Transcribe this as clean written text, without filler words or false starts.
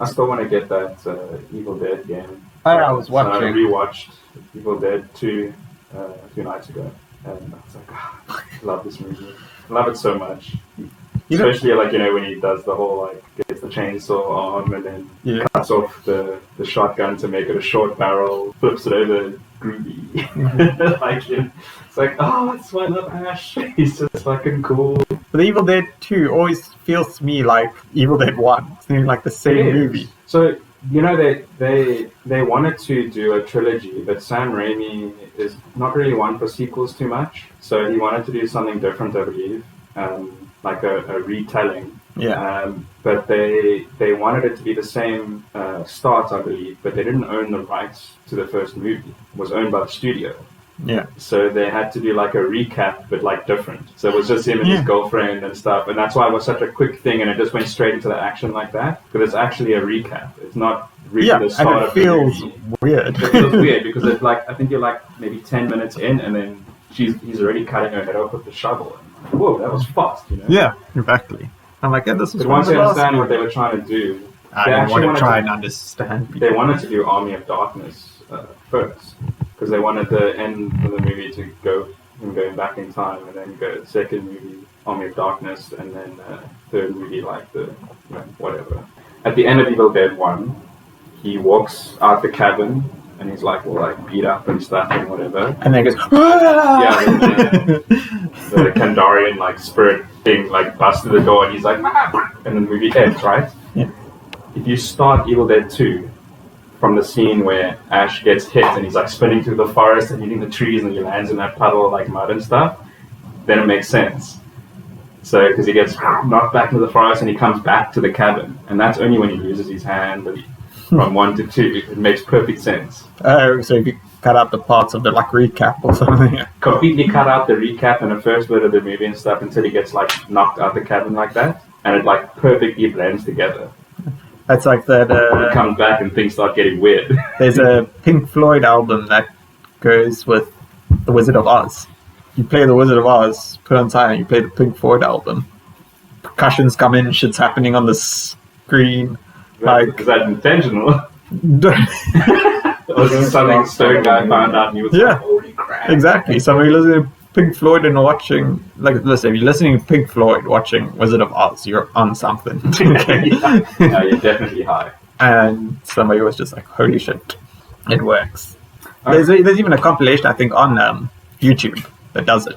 I still want to get that Evil Dead game. I was So I watching. rewatched Evil Dead 2 a few nights ago, and I was like, I love this movie. I love it so much. Especially when he does the whole gets the chainsaw arm and then cuts off the shotgun to make it a short barrel, flips it over groovy. It's like, oh, that's why I love Ash. He's just fucking cool. The Evil Dead 2 always feels to me like Evil Dead 1. It's nearly like the same movie. So, they wanted to do a trilogy, but Sam Raimi is not really one for sequels too much. So he wanted to do something different, I believe, like a retelling. Yeah. But they wanted it to be the same start, I believe, but they didn't own the rights to the first movie. It was owned by the studio. Yeah. So they had to do like a recap, but different. So it was just him and his girlfriend and stuff, and that's why it was such a quick thing, and it just went straight into the action like that. Because it's actually a recap. It's not really the start of the movie. And it feels weird. It feels weird because it's I think you're maybe 10 minutes in, and then he's already cutting her head off with the shovel. And whoa, that was fast, Yeah, exactly. I'm like, this is. But once you understand what they were trying to do, I want to try and understand. They wanted to do Army of Darkness first. Because they wanted the end of the movie to go him going back in time, and then go second movie Army of Darkness, and then third movie whatever. At the end of Evil Dead 1, he walks out the cabin and he's beat up and stuff and whatever. And then he goes, yeah, the Kandarian spirit thing busts through the door and he's like, and then the movie ends, right? Yeah. If you start Evil Dead 2 from the scene where Ash gets hit and he's spinning through the forest and hitting the trees and he lands in that puddle of mud and stuff, then it makes sense. So, because he gets knocked back into the forest and he comes back to the cabin, and that's only when he loses his hand from 1 to 2. It makes perfect sense. Oh, so if you cut out the parts of the recap or something. Completely cut out the recap and the first bit of the movie and stuff until he gets knocked out the cabin like that, and it perfectly blends together. That's like that. He comes back and things start getting weird. There's a Pink Floyd album that goes with The Wizard of Oz. You play The Wizard of Oz, put on time, you play the Pink Floyd album. Percussions come in, shit's happening on the screen. Is that intentional? Or was it something Stone guy found out and he was holy crap. Exactly. So we're listening to Pink Floyd and watching, listen, if you're listening to Pink Floyd watching Wizard of Oz, you're on something. Okay? Yeah, you're definitely high. And somebody was just like, holy shit, it works. There's even a compilation, I think, on YouTube that does it.